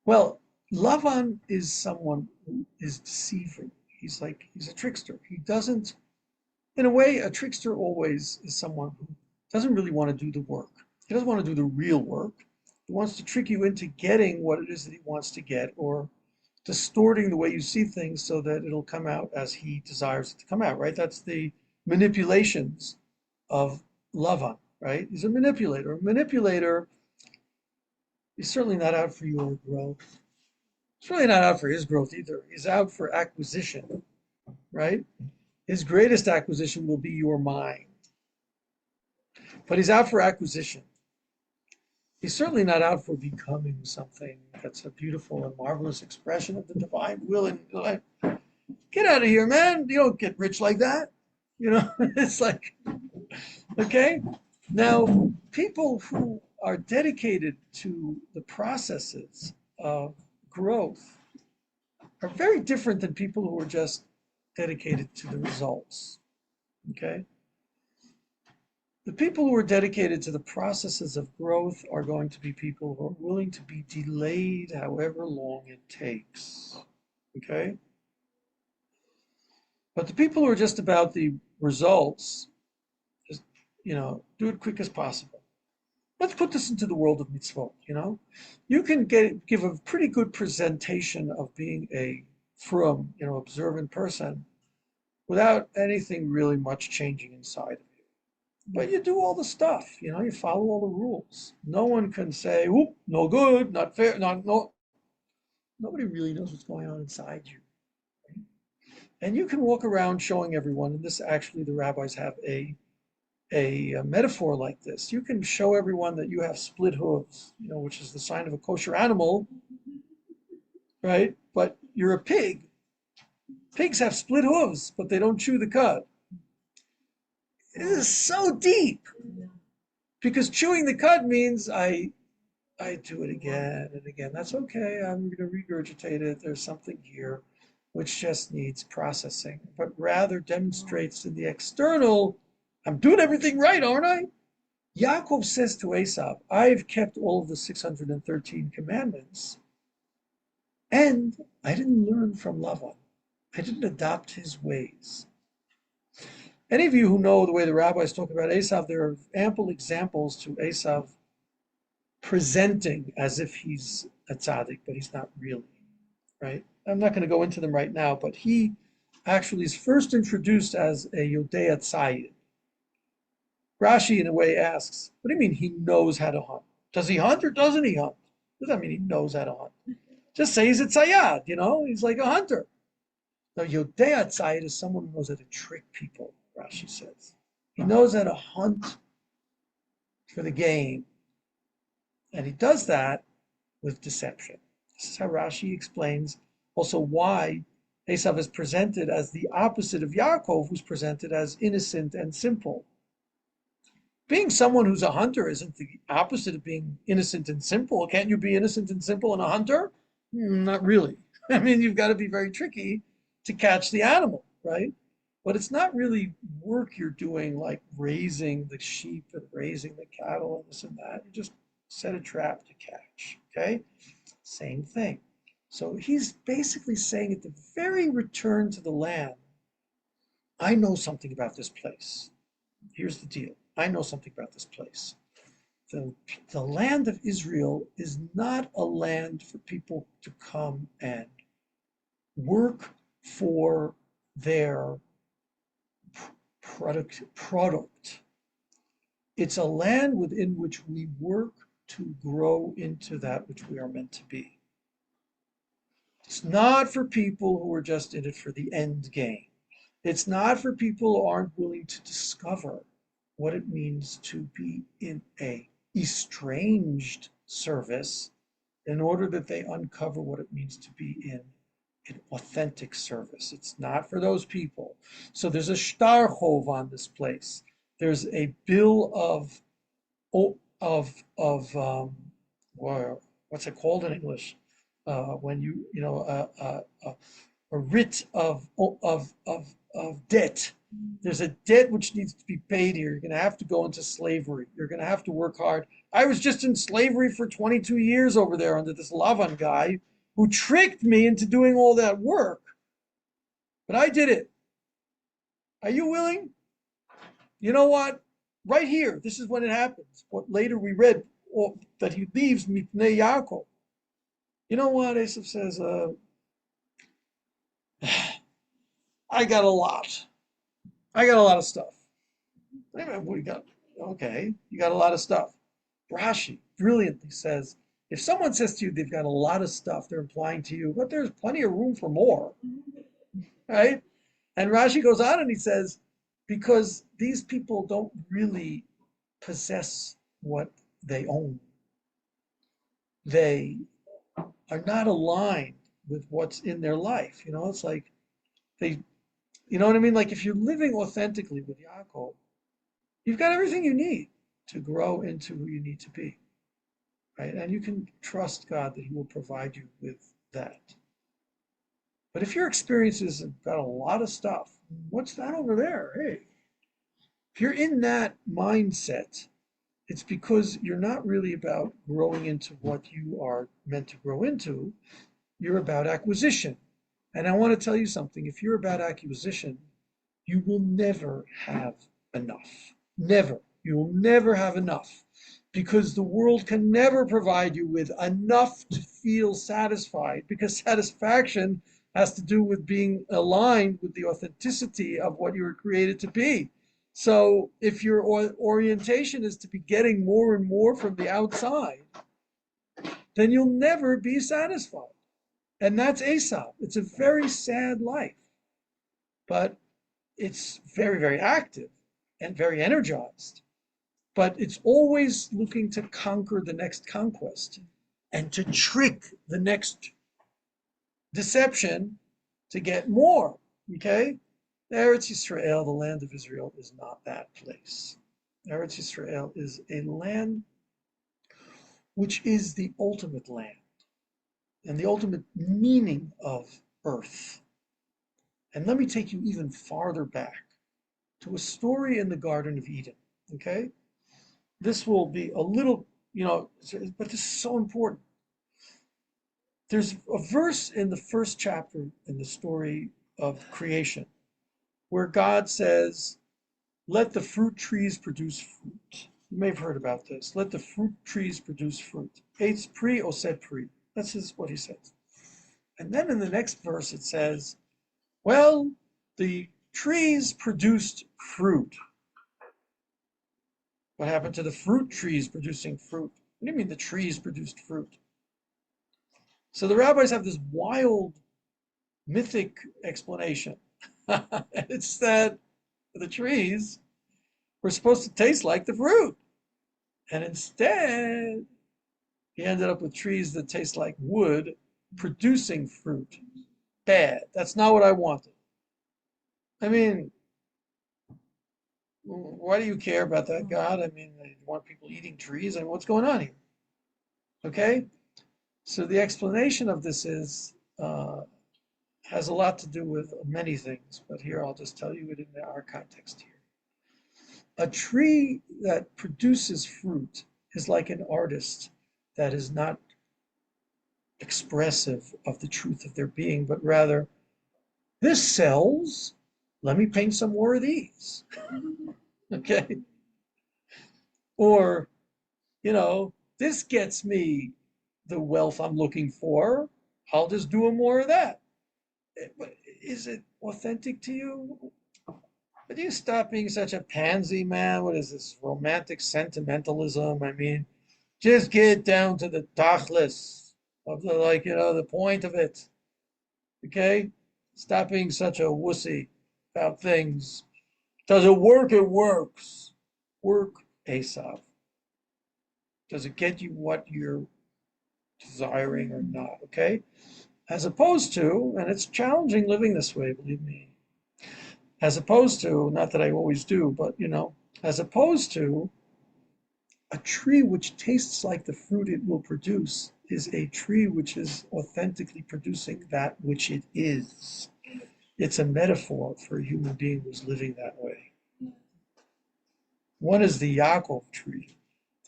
Well, Lavan is someone who is deceiving. He's a trickster. He doesn't, in a way, a trickster always is someone who doesn't really want to do the work. He doesn't want to do the real work. He wants to trick you into getting what it is that he wants to get, or distorting the way you see things so that it'll come out as he desires it to come out, right? That's the manipulations of Lavan, right? He's a manipulator. A manipulator is certainly not out for your growth. He's really not out for his growth either. He's out for acquisition, right? His greatest acquisition will be your mind. But he's out for acquisition. He's certainly not out for becoming something that's a beautiful and marvelous expression of the divine will. And like, get out of here, man. You don't get rich like that. You know, it's like, okay. Now, people who are dedicated to the processes of growth are very different than people who are just dedicated to the results. Okay. The people who are dedicated to the processes of growth are going to be people who are willing to be delayed however long it takes. Okay? But the people who are just about the results, just, do it quick as possible. Let's put this into the world of mitzvot, You can give a pretty good presentation of being a frum, observant person without anything really much changing inside of you. But you do all the stuff, you follow all the rules. No one can say, whoop, no good, not fair, no. Nobody really knows what's going on inside you. Right? And you can walk around showing everyone, and this actually the rabbis have a metaphor like this. You can show everyone that you have split hooves, which is the sign of a kosher animal, right? But you're a pig. Pigs have split hooves, but they don't chew the cud. It is so deep. Because chewing the cud means I do it again and again. That's okay. I'm going to regurgitate it. There's something here which just needs processing, but rather demonstrates in the external, I'm doing everything right, aren't I? Yaakov says to Esav, I've kept all of the 613 commandments, and I didn't learn from Lavan. I didn't adopt his ways. Any of you who know the way the rabbis talk about Esav, there are ample examples to Esav presenting as if he's a tzaddik, but he's not really, right? I'm not going to go into them right now, but he actually is first introduced as a Yodea Tzayid. Rashi, in a way, asks, what do you mean he knows how to hunt? Does he hunt or doesn't he hunt? Does that mean he knows how to hunt? Just say he's a tzayad, he's like a hunter. Now, Yodea Tzayid is someone who knows how to trick people, Rashi says. He knows how to hunt for the game. And he does that with deception. This is how Rashi explains also why Esav is presented as the opposite of Yaakov, who's presented as innocent and simple. Being someone who's a hunter isn't the opposite of being innocent and simple. Can't you be innocent and simple and a hunter? Not really. I mean, you've got to be very tricky to catch the animal, right? But it's not really work you're doing like raising the sheep and raising the cattle and this and that. You just set a trap to catch, okay? Same thing. So he's basically saying at the very return to the land, I know something about this place. Here's the deal. I know something about this place. the, the land of Israel is not a land for people to come and work for their product. It's a land within which we work to grow into that which we are meant to be. It's not for people who are just in it for the end game. It's not for people who aren't willing to discover what it means to be in a estranged service in order that they uncover what it means to be in an authentic service. It's not for those people. So there's a shtarchov on this place. There's a bill of what's it called in English? When a writ of debt. There's a debt which needs to be paid here. You're going to have to go into slavery. You're going to have to work hard. I was just in slavery for 22 years over there under this Lavan guy who tricked me into doing all that work. But I did it. Are you willing? You know what? Right here, this is when it happens. What later we read that he leaves Mipnei Yaakov. You know what? Esav says, I got a lot. I got a lot of stuff. What you got? Okay, you got a lot of stuff. Rashi brilliantly says, if someone says to you they've got a lot of stuff, they're implying to you, but there's plenty of room for more, right? And Rashi goes on and he says, because these people don't really possess what they own. They are not aligned with what's in their life. You know, it's like you know what I mean? Like if you're living authentically with Yaakov, you've got everything you need to grow into who you need to be, right? And you can trust God that He will provide you with that. But if your experiences have got a lot of stuff, what's that over there? Hey, if you're in that mindset, it's because you're not really about growing into what you are meant to grow into. You're about acquisition. And I want to tell you something. If you're about acquisition, you will never have enough. Never. You will never have enough because the world can never provide you with enough to feel satisfied because satisfaction has to do with being aligned with the authenticity of what you were created to be. So if your orientation is to be getting more and more from the outside, then you'll never be satisfied. And that's Esav. It's a very sad life, but it's very, very active and very energized. But it's always looking to conquer the next conquest and to trick the next deception to get more. Okay? Eretz Yisrael, the land of Israel, is not that place. Eretz Yisrael is a land which is the ultimate land and the ultimate meaning of earth. And let me take you even farther back to a story in the Garden of Eden. Okay? This will be a little, but this is so important. There's a verse in the first chapter in the story of creation where God says, let the fruit trees produce fruit. You may have heard about this. Let the fruit trees produce fruit. Eitz pri oseh pri. That's what he says. And then in the next verse it says, well, the trees produced fruit. What happened to the fruit trees producing fruit? What do you mean the trees produced fruit? So the rabbis have this wild mythic explanation. It's that the trees were supposed to taste like the fruit. And instead, he ended up with trees that taste like wood producing fruit. Bad. That's not what I wanted. I mean, why do you care about that, God? I mean, you want people eating trees? I mean, what's going on here? Okay? So the explanation of this has a lot to do with many things, but here I'll just tell you it in our context here. A tree that produces fruit is like an artist that is not expressive of the truth of their being, but rather, this sells, let me paint some more of these. Okay? Or you know, this gets me the wealth I'm looking for. I'll just do more of that. But is it authentic to you? Would you stop being such a pansy, man? What is this romantic sentimentalism? I mean, just get down to the tachlis of the, like, the point of it. Okay? Stop being such a wussy about things. Does it work? It works. Work, Asav. Does it get you what you're desiring or not? Okay? As opposed to, and it's challenging living this way, believe me, as opposed to, not that I always do, but as opposed to a tree which tastes like the fruit it will produce is a tree which is authentically producing that which it is. It's a metaphor for a human being who's living that way. One is the Yaakov tree,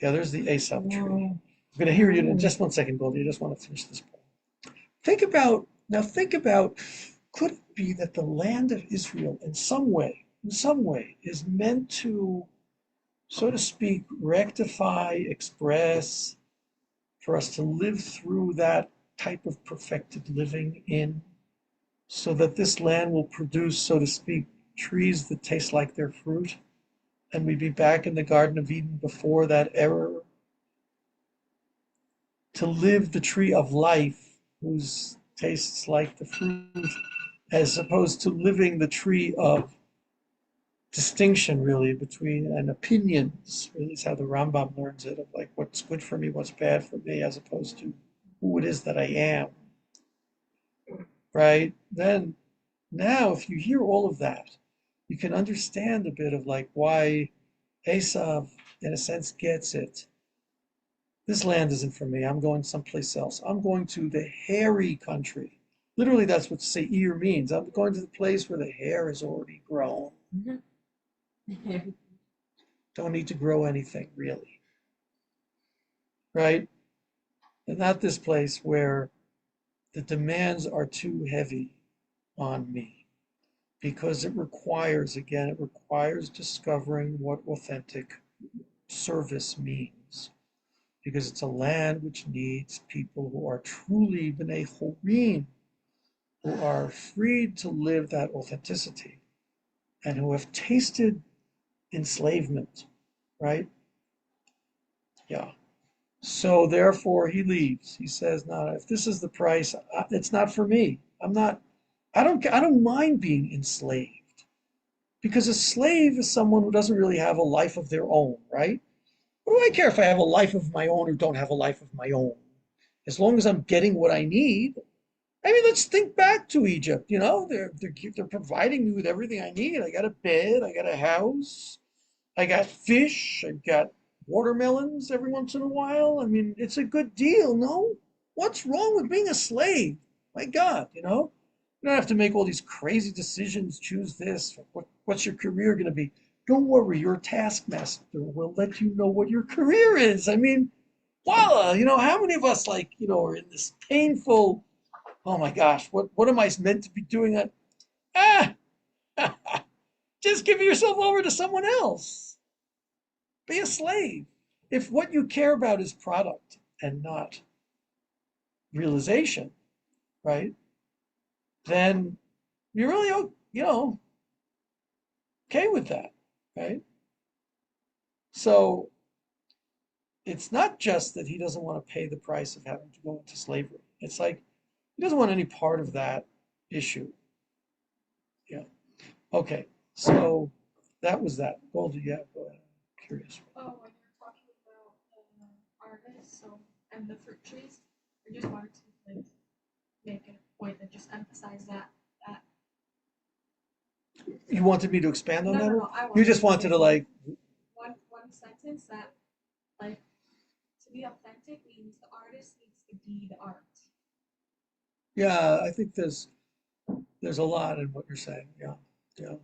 the other is the Esav tree. I'm going to hear you in just one second, Goldie. I just want to finish this point. Think about, could it be that the land of Israel in some way, is meant to, so to speak, rectify, express, for us to live through that type of perfected living in, so that this land will produce, so to speak, trees that taste like their fruit, and we'd be back in the Garden of Eden before that error, to live the tree of life, whose tastes like the fruit, as opposed to living the tree of distinction, really, between and opinions. Really, is how the Rambam learns it, of like what's good for me, what's bad for me, as opposed to who it is that I am. Right? Then, now, if you hear all of that, you can understand a bit of like why Esav, in a sense, gets it. This land isn't for me. I'm going someplace else. I'm going to the hairy country. Literally, that's what Seir means. I'm going to the place where the hair is already grown. Don't need to grow anything, really. Right? And not this place where the demands are too heavy on me. Because it requires discovering what authentic service means. Because it's a land which needs people who are truly B'nai Chorim, who are freed to live that authenticity, and who have tasted enslavement, right? Yeah. So therefore he leaves. He says, no, if this is the price, it's not for me. I don't mind being enslaved, because a slave is someone who doesn't really have a life of their own, right? What do I care if I have a life of my own or don't have a life of my own? As long as I'm getting what I need. I mean, let's think back to Egypt. They're providing me with everything I need. I got a bed, I got a house, I got fish, I've got watermelons every once in a while. I mean, it's a good deal, no? What's wrong with being a slave? My God, you don't have to make all these crazy decisions, choose this. What's your career going to be? Don't worry, your taskmaster will let you know what your career is. I mean, voila, how many of us are in this painful, oh my gosh, what am I meant to be doing? Ah, just give yourself over to someone else. Be a slave. If what you care about is product and not realization, right? Then you're really, okay with that, right? So it's not just that he doesn't want to pay the price of having to go into slavery. It's like he doesn't want any part of that issue. Yeah. Okay. So that was that. Goldie, yeah, go ahead. I'm curious. Oh, when you were talking about artists, and the fruit trees, I just wanted to make a point and just emphasize that You wanted me to expand on that? I You just wanted to one sentence that to be authentic means the artist needs to be the art. yeah, I think there's a lot in what you're saying. Yeah, yeah,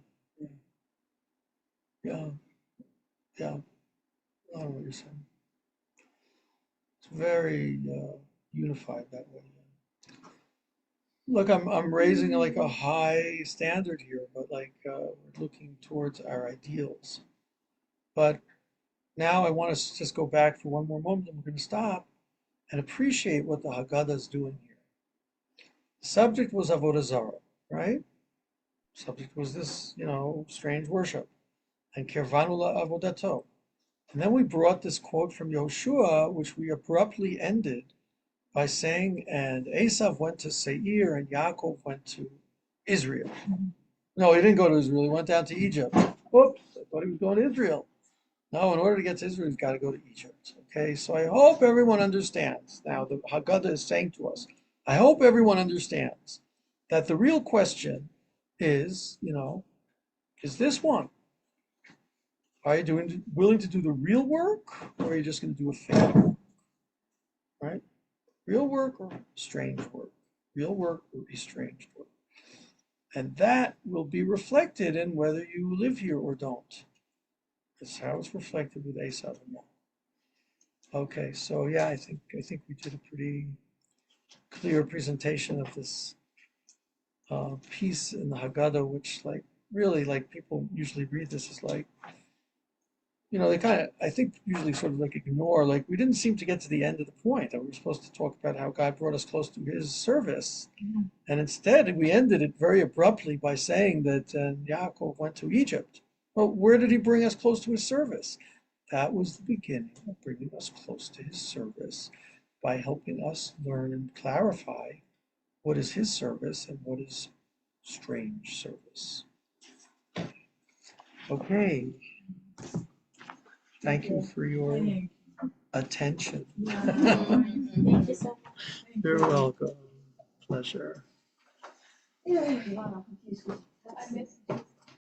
yeah, yeah. A lot of what you're saying. It's very unified that way. Look, I'm raising like a high standard here, but we're looking towards our ideals. But now I want us to just go back for one more moment, and we're going to stop and appreciate what the Haggadah is doing here. The subject was Avodah Zarah, right? Subject was this, strange worship, and Kirvanu Avodato. And then we brought this quote from Yehoshua, which we abruptly ended by saying, and Esav went to Seir, and Yaakov went to Israel. No, he didn't go to Israel. He went down to Egypt. Oops, I thought he was going to Israel. No, in order to get to Israel, he's got to go to Egypt. Okay, so I hope everyone understands. Now, the Haggadah is saying to us, I hope everyone understands that the real question is, is this one. Are you willing to do the real work, or are you just going to do a fake work? Right? Real work or strange work? Real work or estranged work? And that will be reflected in whether you live here or don't. That's how it's reflected with Esav and Yaakov. Okay, so yeah, I think we did a pretty clear presentation of this piece in the Haggadah, which really people usually read this as they kind of, I think, usually sort of ignore, we didn't seem to get to the end of the point that we were supposed to talk about how God brought us close to his service. And instead, we ended it very abruptly by saying that Yaakov went to Egypt. Well, where did he bring us close to his service? That was the beginning of bringing us close to his service by helping us learn and clarify what is his service and what is strange service. Okay. Thank you for your attention. Thank you so much. You're welcome. Pleasure. Yeah. I missed